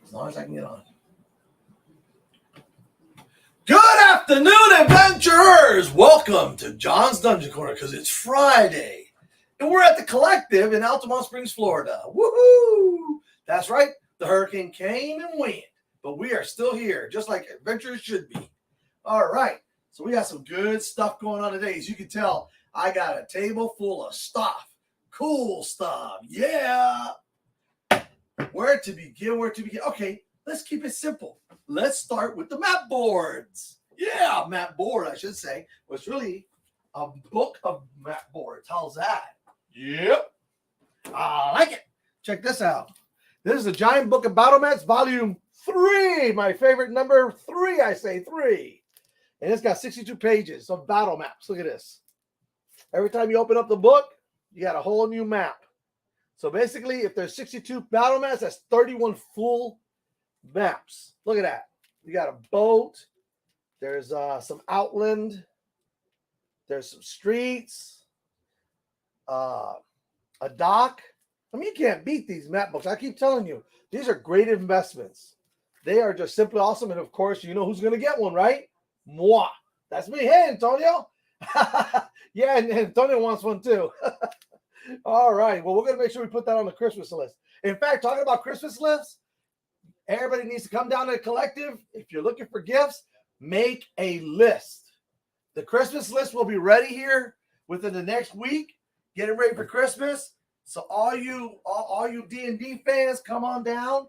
As long as I can get on. Good afternoon, adventurers! Welcome to John's Dungeon Corner because it's Friday. And we're at the Collective in Altamont Springs, Florida. Woohoo! That's right, the hurricane came and went, but we are still here, just like adventurers should be. All right, so we got some good stuff going on today. As you can tell, I got a table full of stuff. Cool stuff, yeah! Where to begin? Okay, let's keep it simple. Let's start with the map boards. Yeah, map board, I should say. Well, it's really a book of map boards. How's that? Yep. I like it. Check this out. This is the Giant Book of Battle Maps, Volume 3. My favorite number 3, I say 3. And it's got 62 pages of battle maps. Look at this. Every time you open up the book, you got a whole new map. So basically, if there's 62 battle maps, that's 31 full maps. Look at that. You got a boat. There's some outland. There's some streets. A dock. I mean, you can't beat these map books. I keep telling you, these are great investments. They are just simply awesome. And of course, you know who's going to get one, right? Moi. That's me. Hey, Antonio. Yeah, and Antonio wants one too. All right. Well, we're going to make sure we put that on the Christmas list. In fact, talking about Christmas lists, everybody needs to come down to the Collective. If you're looking for gifts, make a list. The Christmas list will be ready here within the next week. Get it ready for Christmas. So all you D&D fans, come on down.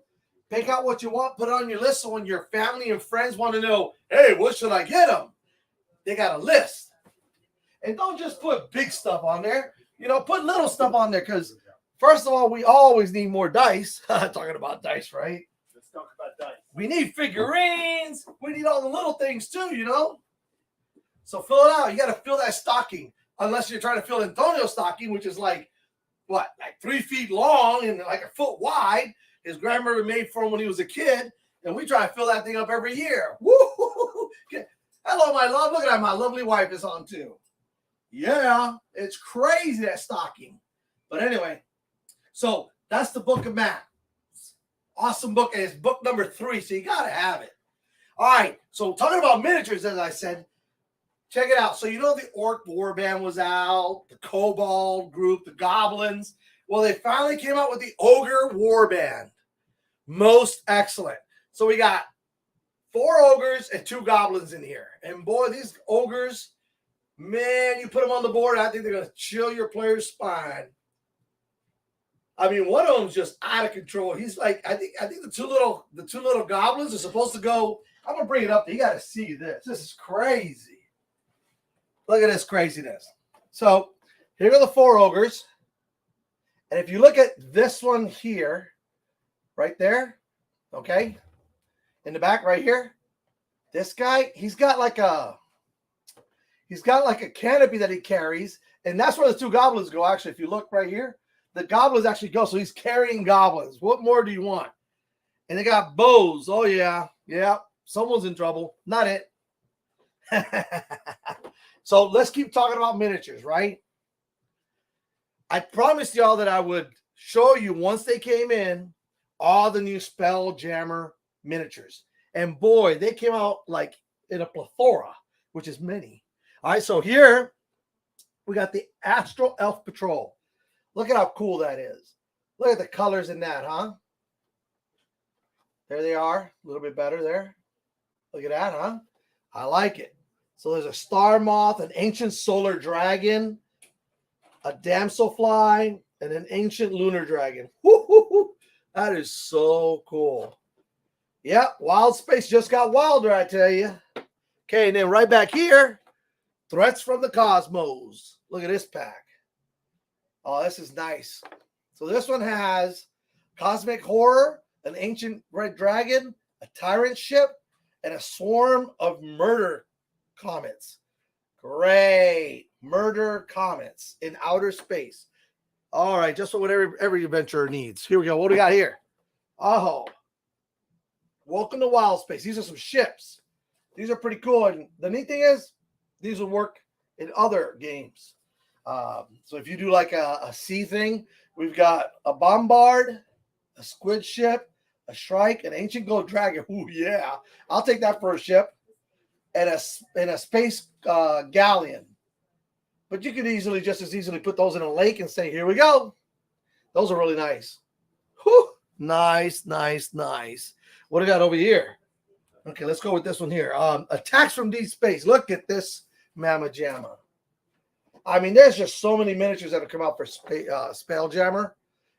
Pick out what you want. Put it on your list so when your family and friends want to know, hey, what should I get them? They got a list. And don't just put big stuff on there. You know, put little stuff on there because, first of all, we always need more dice. Talking about dice, right? Let's talk about dice. We need figurines. We need all the little things too, you know? So fill it out. You got to fill that stocking. Unless you're trying to fill Antonio's stocking, which is like 3 feet long and like a foot wide. His grandmother made for him when he was a kid. And we try to fill that thing up every year. Woo! Hello, my love. Look at that. My lovely wife is on too. Yeah, it's crazy, that stocking. But anyway, so that's the Book of Maps. Awesome book. And it's book number 3, so you got to have it. All right, so talking about miniatures, as I said, check it out. So you know the Orc Warband was out, the Kobold group, the Goblins. Well, they finally came out with the Ogre Warband. Most excellent. So we got 4 ogres and 2 goblins in here. And boy, these ogres, man, you put them on the board, I think they're going to chill your player's spine. I mean, one of them's just out of control. He's like, I think the two little goblins are supposed to go. I'm going to bring it up. You got to see this. This is crazy. Look at this craziness. So here are the 4 ogres. And if you look at this one here, right there, okay, in the back right here, this guy, he's got like a canopy that he carries, and that's where the 2 goblins go. Actually, if you look right here, the goblins actually go. So he's carrying goblins. What more do you want? And they got bows. Oh, yeah. Yeah. Someone's in trouble. Not it. So let's keep talking about miniatures, right? I promised y'all that I would show you, once they came in, all the new Spelljammer miniatures. And boy, they came out like in a plethora, which is many. All right, so here we got the Astral Elf Patrol. Look at how cool that is. Look at the colors in that, huh? There they are. A little bit better there. Look at that, huh? I like it. So there's a Star Moth, an Ancient Solar Dragon, a Damselfly, and an Ancient Lunar Dragon. Woo-hoo-hoo. That is so cool. Yep, Wild Space just got wilder, I tell you. Okay, and then right back here, Threats from the Cosmos. Look at this pack. Oh, this is nice. So this one has Cosmic Horror, an Ancient Red Dragon, a Tyrant Ship, and a Swarm of Murder Comets. Great. Murder Comets in outer space. All right, just what every adventurer needs. Here we go. What do we got here? Oh. Welcome to Wild Space. These are some ships. These are pretty cool. And the neat thing is, these will work in other games. So if you do like a sea thing, we've got a Bombard, a Squid Ship, a Shrike, an Ancient Gold Dragon. Ooh, yeah. I'll take that for a ship. And a space galleon. But you could just as easily put those in a lake and say, here we go. Those are really nice. Whew. Nice, nice, nice. What do we got over here? Okay, let's go with this one here. Attacks from Deep Space. Look at this Mamma Jamma. I mean, there's just so many miniatures that have come out for Spelljammer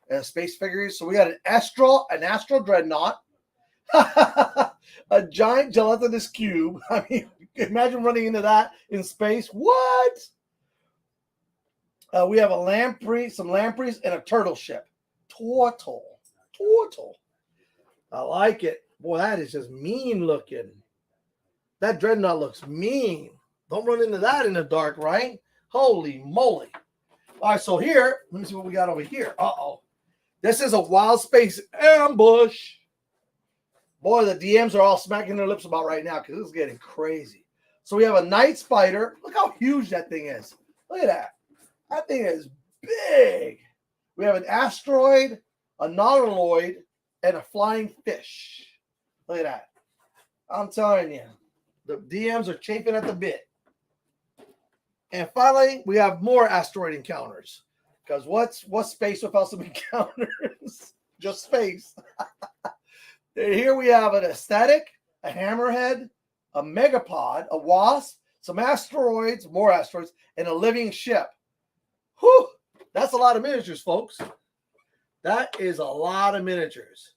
and Space Figures. So we got an Astro Dreadnought, a giant gelatinous cube. I mean, imagine running into that in space. What? We have a lamprey, some lampreys, and a turtle ship. Turtle. I like it. Boy, that is just mean looking. That dreadnought looks mean. Don't run into that in the dark, right? Holy moly. All right, so here, let me see what we got over here. Uh-oh. This is a Wild Space ambush. Boy, the DMs are all smacking their lips about right now because this is getting crazy. So we have a Night Spider. Look how huge that thing is. Look at that. That thing is big. We have an asteroid, a nautiloid, and a flying fish. Look at that. I'm telling you, the DMs are chafing at the bit. And finally, we have more asteroid encounters. Because what's space without some encounters? Just space. Here we have an aesthetic, a hammerhead, a megapod, a wasp, some asteroids, more asteroids, and a living ship. Whew! That's a lot of miniatures, folks. That is a lot of miniatures.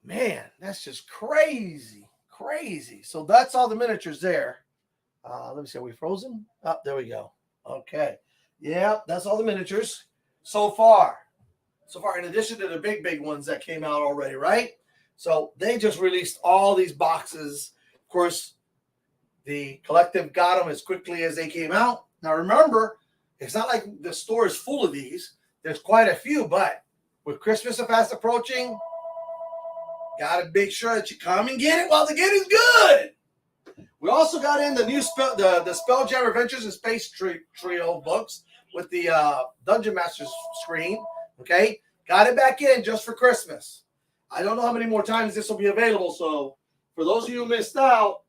Man, that's just crazy. Crazy. So that's all the miniatures there. Let me see. Are we frozen? Oh, there we go. Okay. Yeah, that's all the miniatures so far. So far, in addition to the big ones that came out already, right? So they just released all these boxes. Of course, the collective got them as quickly as they came out. Now, remember, it's not like the store is full of these. There's quite a few, but with Christmas fast approaching, got to make sure that you come and get it while the getting's good. We also got in the new the Spelljammer Adventures in Space Trio books with the Dungeon Masters screen. Okay, got it back in just for Christmas. I don't know how many more times this will be available. So for those of you who missed out,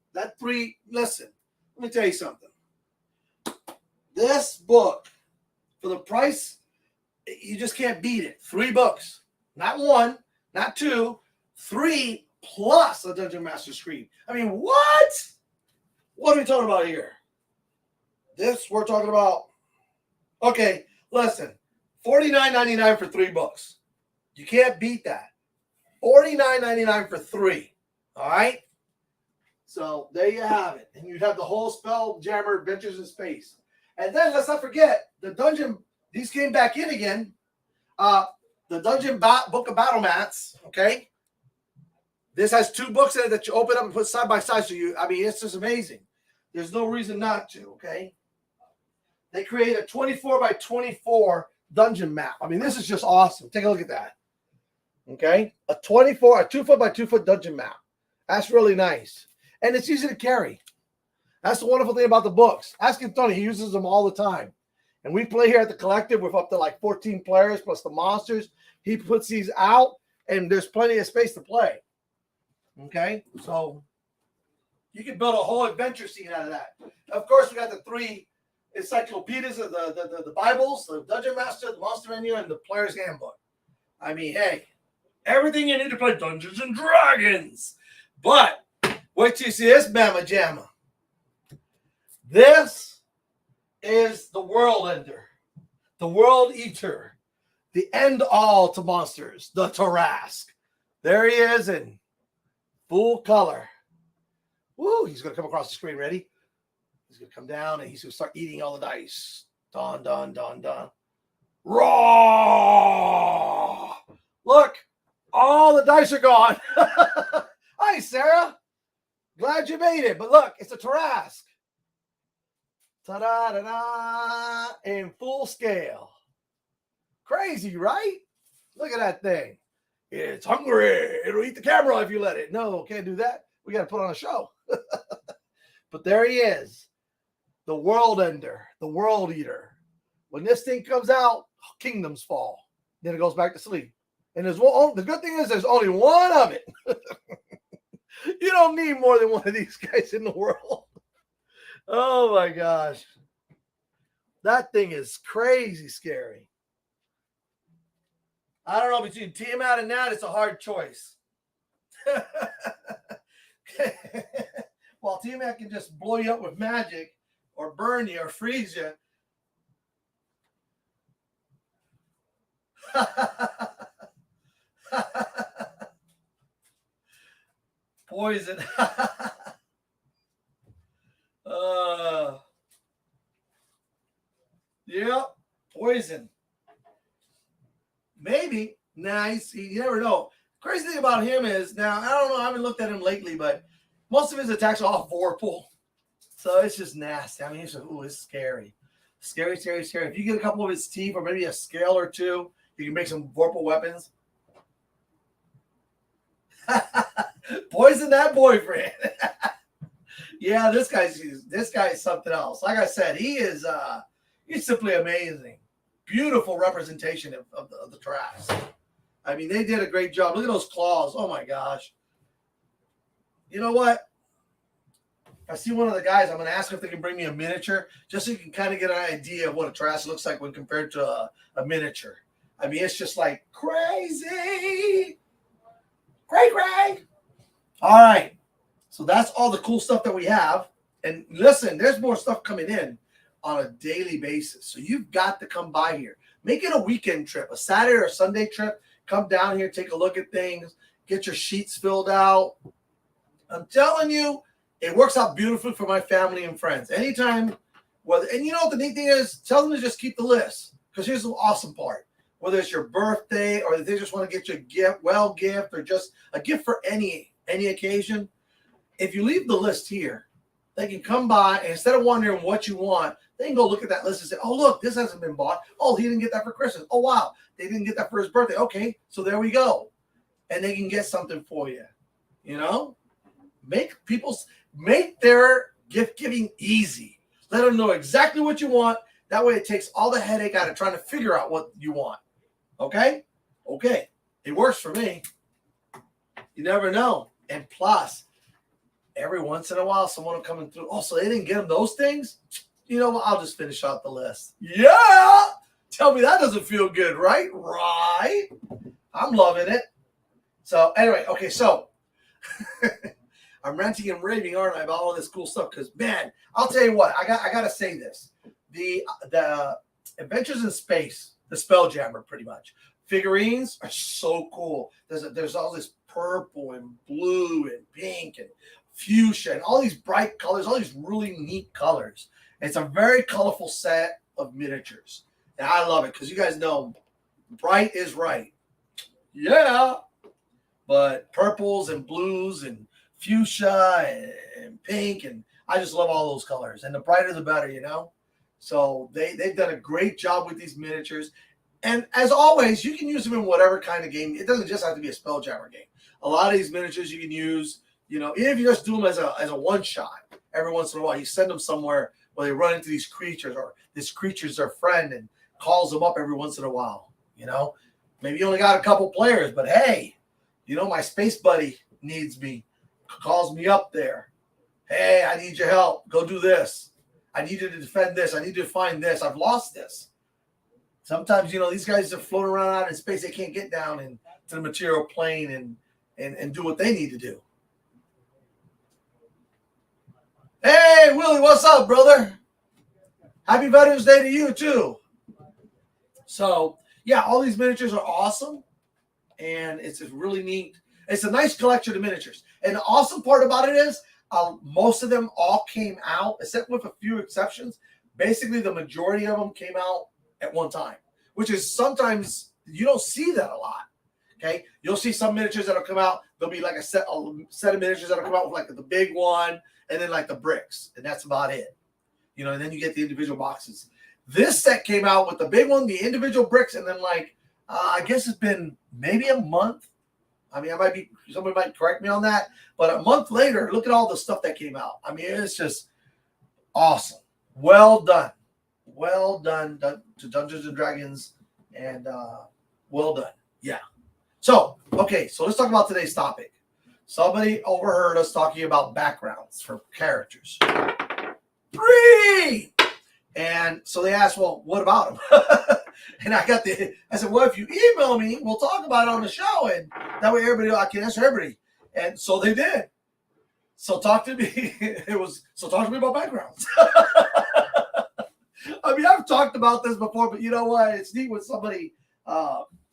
listen, let me tell you something. This book, for the price, you just can't beat it. 3 books, not 1, not 2, 3 plus a Dungeon Master screen. I mean, what? What are we talking about here? This we're talking about. Okay, listen, $49.99 for 3 books. You can't beat that. $49.99 for 3. All right. So there you have it, and you have the whole Spelljammer Adventures in Space. And then let's not forget the dungeon. These came back in again. The Dungeon Book of Battle Mats. Okay. This has 2 books in it that you open up and put side by side. So it's just amazing. There's no reason not to. Okay. They create a 24 by 24 dungeon map. I mean, this is just awesome. Take a look at that. Okay. A 2 foot by 2 foot dungeon map. That's really nice. And it's easy to carry. That's the wonderful thing about the books. Ask Tony, he uses them all the time. And we play here at the collective with up to like 14 players plus the monsters. He puts these out, and there's plenty of space to play. Okay, so you can build a whole adventure scene out of that. Of course, we got the 3 encyclopedias of the Bibles, the Dungeon Master, the Monster Menu, and the Player's Handbook. I mean, hey, everything you need to play Dungeons and Dragons. But wait till you see this Mamma Jamma. This is the World Ender, the World Eater, the end all to monsters, the Tarrasque. There he is in full color. Woo, he's going to come across the screen. Ready? He's going to come down and he's going to start eating all the dice. Dun, dun, dun, dun. Raw! Look, all the dice are gone. Hi, Sarah. Glad you made it. But look, it's a Tarrasque. Ta-da-da-da, in full scale. Crazy, right? Look at that thing. It's hungry. It'll eat the camera if you let it. No, can't do that. We got to put on a show. But there he is. The World Ender, the World Eater. When this thing comes out, kingdoms fall. Then it goes back to sleep. And the good thing is there's only one of it. You don't need more than one of these guys in the world. Oh my gosh. That thing is crazy scary. I don't know, between Tiamat and that, it's a hard choice. While Tiamat can just blow you up with magic or burn you or freeze you. Poison. Yeah, poison. Maybe. Nice. You never know. Crazy thing about him is, now, I don't know, I haven't looked at him lately, but most of his attacks are off Vorpal. So it's just nasty. I mean, it's just, ooh, it's scary. Scary, scary, scary. If you get a couple of his teeth or maybe a scale or two, you can make some Vorpal weapons. Poison that boyfriend. Yeah, this guy is something else. Like I said, he's simply amazing. Beautiful representation of the Trask. I mean, they did a great job. Look at those claws. Oh my gosh. You know what? If I see one of the guys, I'm going to ask if they can bring me a miniature, just so you can kind of get an idea of what a Trask looks like when compared to a miniature. I mean, it's just like crazy. Cray. All right. So that's all the cool stuff that we have. And listen, there's more stuff coming in on a daily basis. So you've got to come by here. Make it a weekend trip, a Saturday or Sunday trip. Come down here, take a look at things, get your sheets filled out. I'm telling you, it works out beautifully for my family and friends. Anytime, and you know what the neat thing is? Tell them to just keep the list. Because here's the awesome part. Whether it's your birthday or they just want to get you a gift, or just a gift for any occasion, if you leave the list here, they can come by, and instead of wondering what you want, they can go look at that list and say, oh, look, this hasn't been bought. Oh, he didn't get that for Christmas. Oh, wow, they didn't get that for his birthday. Okay, so there we go. And they can get something for you. You know? Make their gift giving easy. Let them know exactly what you want. That way it takes all the headache out of trying to figure out what you want. Okay? Okay. It works for me. You never know. And plus, every once in a while, someone will come through. Oh, so they didn't get them those things? You know what? I'll just finish out the list. Yeah! Tell me that doesn't feel good, right? Right. I'm loving it. So, anyway, okay, so I'm ranting and raving, aren't I, about all this cool stuff? Because, man, I'll tell you what, I got to say this. The Adventures in Space, the Spelljammer, pretty much. Figurines are so cool. There's all this purple and blue and pink and fuchsia and all these bright colors, all these really neat colors. It's a very colorful set of miniatures. And I love it because you guys know bright is right. Yeah. But purples and blues and fuchsia and pink, and I just love all those colors. And the brighter the better, you know? So they've done a great job with these miniatures. And as always, you can use them in whatever kind of game. It doesn't just have to be a Spelljammer game. A lot of these miniatures you can use, you know, even if you just do them as a one-shot. Every once in a while, you send them somewhere where they run into these creatures, or this creature's their friend and calls them up every once in a while, you know? Maybe you only got a couple players, but hey, you know, my space buddy needs me, calls me up there. Hey, I need your help. Go do this. I need you to defend this. I need you to find this. I've lost this. Sometimes, you know, these guys are floating around out in space. They can't get down into the material plane and do what they need to do. Hey, Willie, what's up, brother? Happy Veterans Day to you, too. So, yeah, all these miniatures are awesome. And it's a really neat. It's a nice collection of miniatures. And the awesome part about it is most of them all came out, except with a few exceptions. Basically, the majority of them came out at one time, which is sometimes you don't see that a lot. Okay, you'll see some miniatures that'll come out. There'll be like a set of miniatures that'll come out with like the big one, and then like the bricks, and that's about it. You know, and then you get the individual boxes. This set came out with the big one, the individual bricks, and then like I guess it's been maybe a month. I mean, somebody might correct me on that, but a month later, look at all the stuff that came out. I mean, it's just awesome. Well done. Well done to Dungeons and Dragons, and well done. Yeah. So, okay, so let's talk about today's topic. Somebody overheard us talking about backgrounds for characters. 3! And so they asked, well, what about them? And I said, well, if you email me, we'll talk about it on the show. And that way I can answer everybody. And so they did. So talk to me. Talk to me about backgrounds. I mean, I've talked about this before, but you know what? It's neat when somebody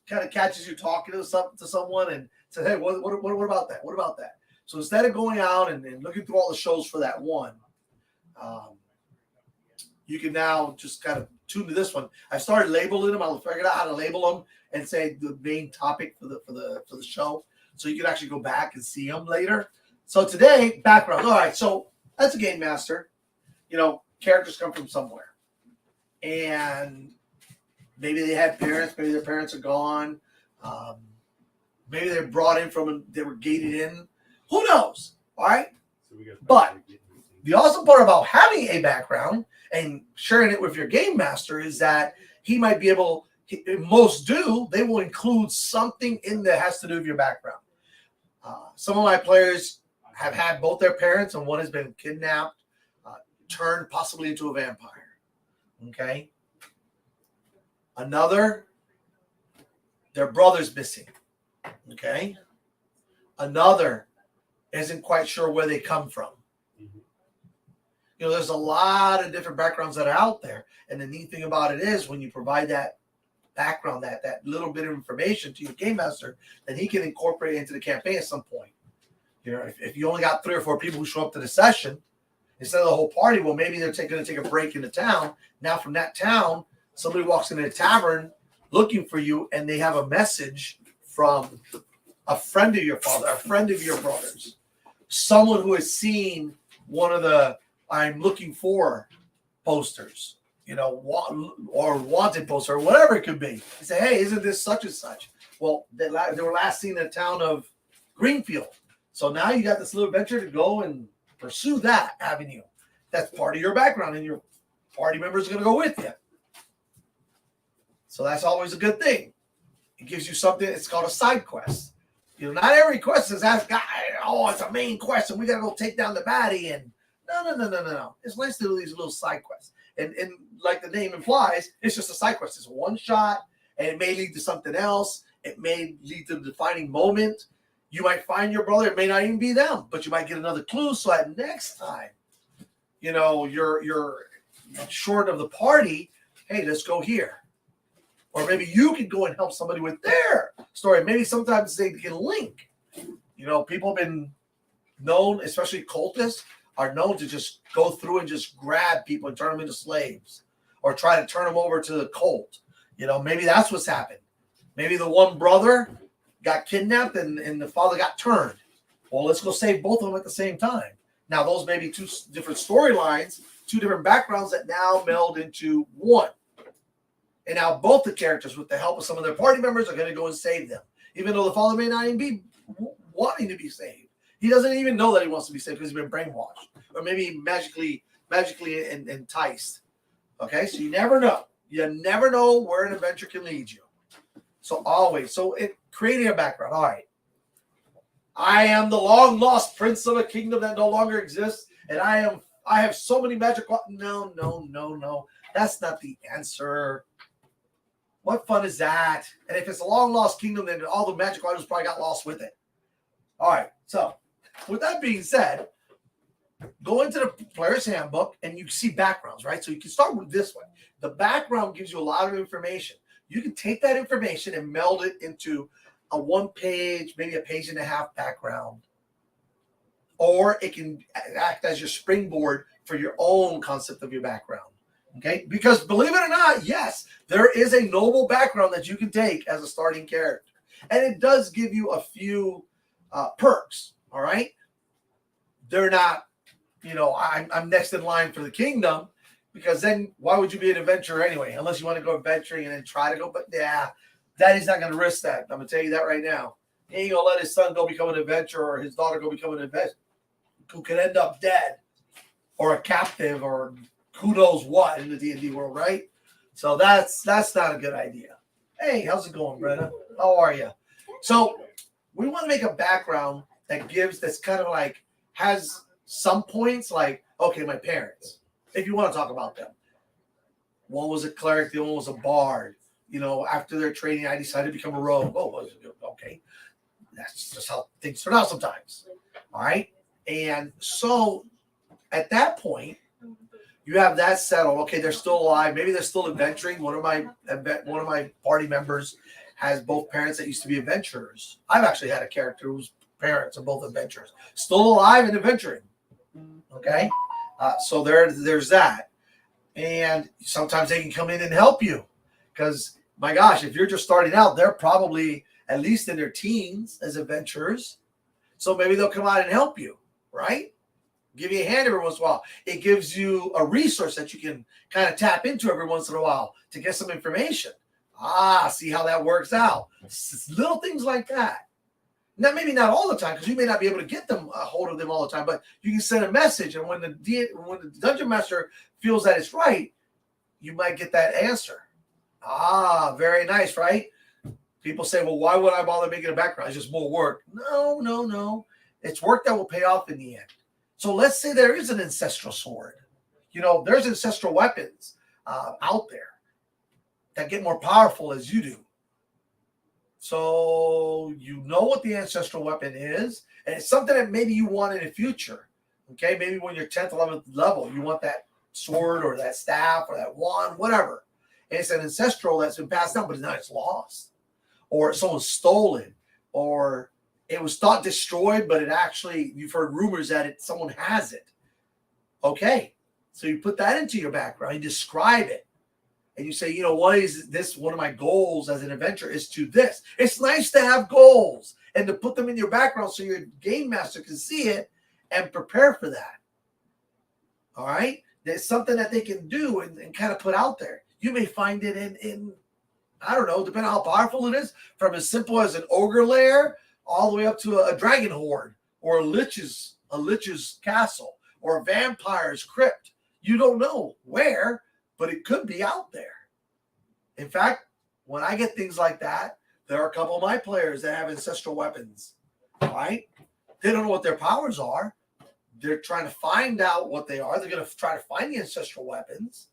kind of catches you talking to someone and says, hey, what about that? What about that? So instead of going out and looking through all the shows for that one, you can now just kind of tune to this one. I started labeling them. I'll figure out how to label them and say the main topic for the show, so you can actually go back and see them later. So today, background. All right, so as a game master, characters come from somewhere, and maybe they had parents. Maybe their parents are gone. Maybe they're brought in they were gated in. Who knows? All right, but the awesome part about having a background and sharing it with your game master is that he might be able, most do, they will include something in that has to do with your background. Some of my players have had both their parents, and one has been kidnapped, turned possibly into a vampire. Okay. Another, their brother's missing. Okay. Another isn't quite sure where they come from. There's a lot of different backgrounds that are out there. And the neat thing about it is when you provide that background, that little bit of information to your game master, then he can incorporate it into the campaign at some point. If you only got 3 or 4 people who show up to the session, instead of the whole party, well, maybe they're going to take a break in the town. Now from that town, somebody walks into the tavern looking for you, and they have a message from a friend of your father, a friend of your brother's, someone who has seen one of the I'm looking for posters, or wanted poster, or whatever it could be. They say, hey, isn't this such and such? Well, they were last seen in the town of Greenfield. So now you got this little adventure to go and pursue that avenue. That's part of your background, and your party members are going to go with you. So that's always a good thing. It gives you something. It's called a side quest. Not every quest is it's a main quest, and we got to go take down the baddie. And no. It's nice to do these little side quests. And like the name implies, it's just a side quest. It's one shot, and it may lead to something else. It may lead to the defining moment. You might find your brother. It may not even be them, but you might get another clue. So that next time, you're short of the party, hey, let's go here. Or maybe you can go and help somebody with their story. Maybe sometimes they can link. People have been known, especially cultists, are known to just go through and just grab people and turn them into slaves, or try to turn them over to the cult. Maybe that's what's happened. Maybe the one brother got kidnapped and the father got turned. Well, let's go save both of them at the same time. Now, those may be 2 different storylines, 2 different backgrounds that now meld into one. And now both the characters, with the help of some of their party members, are going to go and save them, even though the father may not even be wanting to be saved. He doesn't even know that he wants to be saved because he's been brainwashed, or maybe magically enticed. Okay, so you never know. You never know where an adventure can lead you. So creating a background. All right, I am the long lost prince of a kingdom that no longer exists, and I have so many magic. No. That's not the answer. What fun is that? And if it's a long lost kingdom, then all the magic items probably got lost with it. All right, so with that being said, go into the player's handbook and you see backgrounds, right? So you can start with this one. The background gives you a lot of information. You can take that information and meld it into a 1-page, maybe a 1.5-page background. Or it can act as your springboard for your own concept of your background. Okay? Because believe it or not, yes, there is a noble background that you can take as a starting character. And it does give you a few perks. All right? They're not, I'm next in line for the kingdom, because then why would you be an adventurer anyway? Unless you want to go adventuring and then try to go. But Daddy's not going to risk that. I'm going to tell you that right now. He ain't going to let his son go become an adventurer, or his daughter go become an adventurer, who could end up dead or a captive or who knows what in the D&D world, right? So that's not a good idea. Hey, how's it going, Brenda? How are you? So we want to make a background that's kind of like has some points like, okay, my parents, if you want to talk about them. One was a cleric, the other one was a bard. After their training, I decided to become a rogue. Oh, okay. That's just how things turn out sometimes. All right. And so at that point, you have that settled. Okay, they're still alive. Maybe they're still adventuring. One of my party members has both parents that used to be adventurers. I've actually had a character whose parents are both adventurers, still alive and adventuring. Okay, so there's that. And sometimes they can come in and help you because, my gosh, if you're just starting out, they're probably at least in their teens as adventurers. So maybe they'll come out and help you, right? Give you a hand every once in a while. It gives you a resource that you can kind of tap into every once in a while to get some information. See how that works out. Little things like that. Now, maybe not all the time, because you may not be able to get a hold of them all the time, but you can send a message, and when the dungeon master feels that it's right, you might get that answer. Very nice, right? People say, well, why would I bother making a background? It's just more work. No. It's work that will pay off in the end. So let's say there is an ancestral sword. There's ancestral weapons out there that get more powerful as you do. So you know what the ancestral weapon is, and it's something that maybe you want in the future. Okay, maybe when you're 10th, 11th level, you want that sword or that staff or that wand, whatever. And it's an ancestral that's been passed down, but now it's lost, or someone stole it, or it was thought destroyed, but it actually, you've heard rumors that someone has it. Okay, so you put that into your background, you describe it. And you say, what is this? One of my goals as an adventurer is to this. It's nice to have goals and to put them in your background so your game master can see it and prepare for that. All right? There's something that they can do and kind of put out there. You may find it in I don't know, depending on how powerful it is, from as simple as an ogre lair all the way up to a dragon horde or a lich's castle or a vampire's crypt. You don't know where, but it could be out there. In fact, when I get things like that, there are a couple of my players that have ancestral weapons, right? They don't know what their powers are. They're trying to find out what they are. They're going to try to find the ancestral weapons,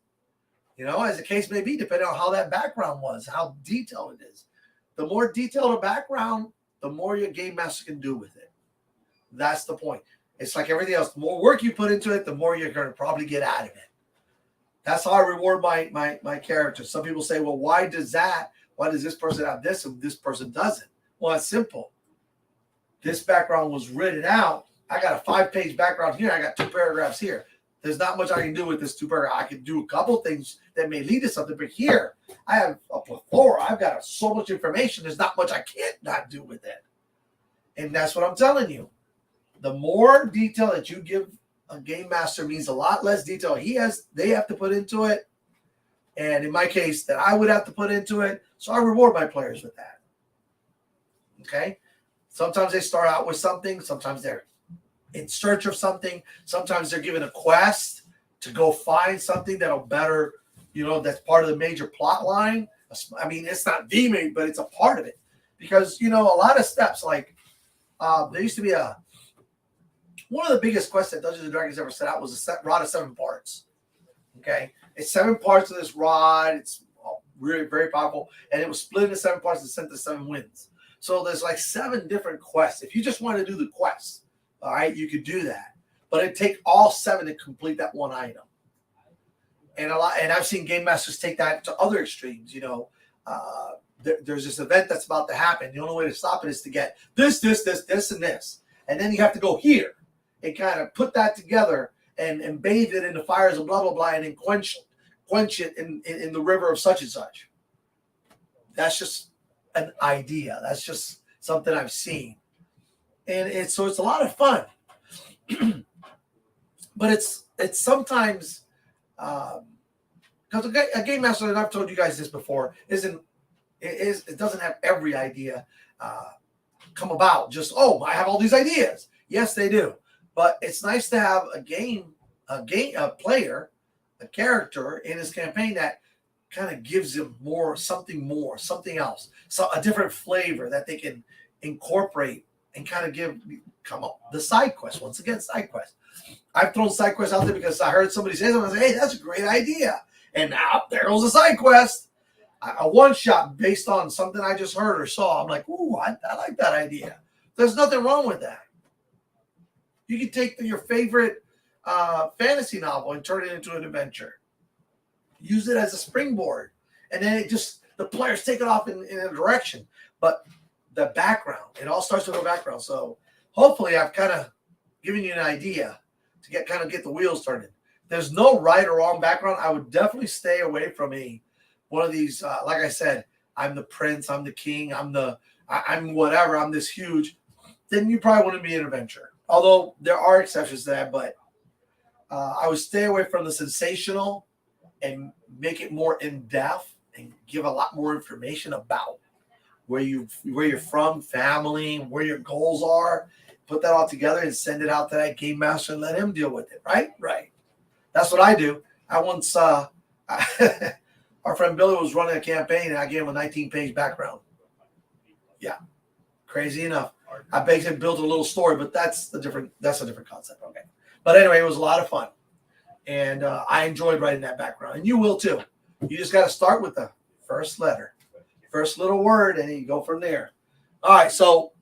as the case may be, depending on how that background was, how detailed it is. The more detailed a background, the more your game master can do with it. That's the point. It's like everything else. The more work you put into it, the more you're going to probably get out of it. That's how I reward my characters. Some people say, well, why does this person have this and this person doesn't? Well, it's simple. This background was written out. I got a 5-page background here. I got 2 paragraphs here. There's not much I can do with this 2 paragraphs. I can do a couple things that may lead to something, but here I have a plethora. I've got so much information. There's not much I can't not do with it. And that's what I'm telling you. The more detail that you give a game master means a lot less detail they have to put into it. And in my case, that I would have to put into it. So I reward my players with that. Okay? Sometimes they start out with something. Sometimes they're in search of something. Sometimes they're given a quest to go find something that'll better, that's part of the major plot line. I mean, it's not the main, but it's a part of it. Because, a lot of steps, like there used to be one of the biggest quests that Dungeons & Dragons ever set out was a rod of 7 parts. Okay? It's 7 parts of this rod. It's really very powerful. And it was split into 7 parts and sent to 7 winds. So there's like 7 different quests. If you just want to do the quests, all right, you could do that. But it'd take all 7 to complete that one item. And I've seen game masters take that to other extremes. There's this event that's about to happen. The only way to stop it is to get this, and this. And then you have to go here and kind of put that together and bathe it in the fires of blah, blah, blah, and then quench it in the river of such and such. That's just an idea. That's just something I've seen. And it's a lot of fun. But it's sometimes because a game master, and I've told you guys this before, it doesn't have every idea come about. Just, I have all these ideas. Yes, they do. But it's nice to have a player, a character in his campaign that kind of gives him something else, so a different flavor that they can incorporate and kind of come up the side quest. Once again, side quest. I've thrown side quests out there because I heard somebody say something. I say, hey, that's a great idea. And now there goes a side quest. A one shot based on something I just heard or saw. I'm like, ooh, I like that idea. There's nothing wrong with that. You can take your favorite fantasy novel and turn it into an adventure. Use it as a springboard. And then the players take it off in a direction. But the background, it all starts with a background. So hopefully I've kind of given you an idea to get the wheels turning. There's no right or wrong background. I would definitely stay away from one of these. Like I said, I'm the prince, I'm the king, I'm whatever, I'm this huge. Then you probably wouldn't be an adventurer. Although there are exceptions to that, but I would stay away from the sensational and make it more in depth and give a lot more information about where you're from, family, where your goals are. Put that all together and send it out to that game master and let him deal with it. Right. That's what I do. I once our friend Billy was running a campaign and I gave him a 19-page background. Yeah, crazy enough. I basically built a little story, but that's a different concept. Okay, but anyway, it was a lot of fun, and I enjoyed writing that background, and you will too. You just got to start with the first letter, first little word, and you go from there. All right, so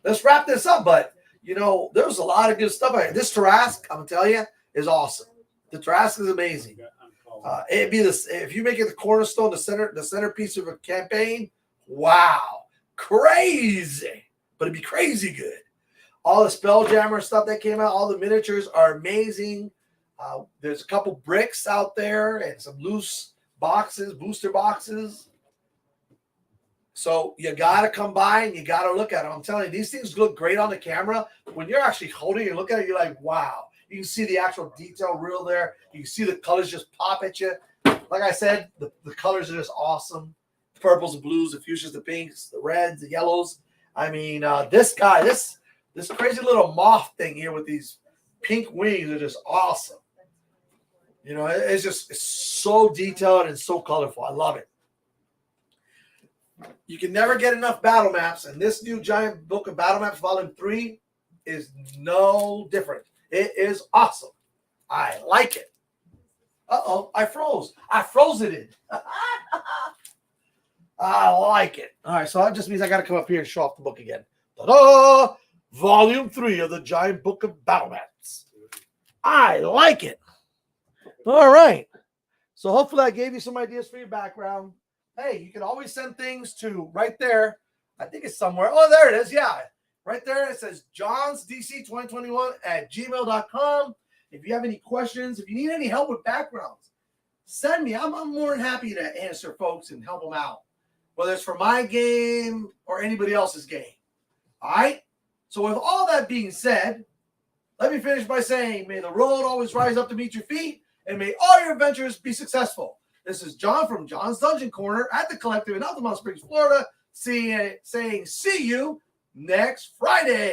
let's wrap this up. But there's a lot of good stuff out here. This Tarrasque, I'm gonna tell you, is awesome. The Tarrasque is amazing. It'd be this if you make it the cornerstone, the centerpiece of a campaign. Wow, crazy! But it'd be crazy good. All the Spelljammer stuff that came out, all the miniatures are amazing. There's a couple bricks out there and some loose boxes, booster boxes. So you got to come by and you got to look at them. I'm telling you, these things look great on the camera. When you're actually holding it and look at it, you're like, wow. You can see the actual detail real there. You can see the colors just pop at you. Like I said, the colors are just awesome. The purples, the blues, the fuchsias, the pinks, the reds, the yellows. I mean, this guy, this crazy little moth thing here with these pink wings are just awesome. It's so detailed and so colorful. I love it. You can never get enough battle maps, and this new giant book of battle maps, Volume 3, is no different. It is awesome. I like it. Uh-oh, I froze. I froze it in. I like it. All right, so that just means I got to come up here and show off the book again. Ta-da! Volume 3 of the giant book of battle maps. I like it. All right. So hopefully I gave you some ideas for your background. Hey, you can always send things to right there. I think it's somewhere. Oh, there it is. Yeah. Right there. It says johnsdc2021@gmail.com. If you have any questions, if you need any help with backgrounds, send me. I'm more than happy to answer folks and help them out, whether it's for my game or anybody else's game. All right? So with all that being said, let me finish by saying, may the road always rise up to meet your feet, and may all your adventures be successful. This is John from John's Dungeon Corner at the Collective in Altamont Springs, Florida, saying see you next Friday.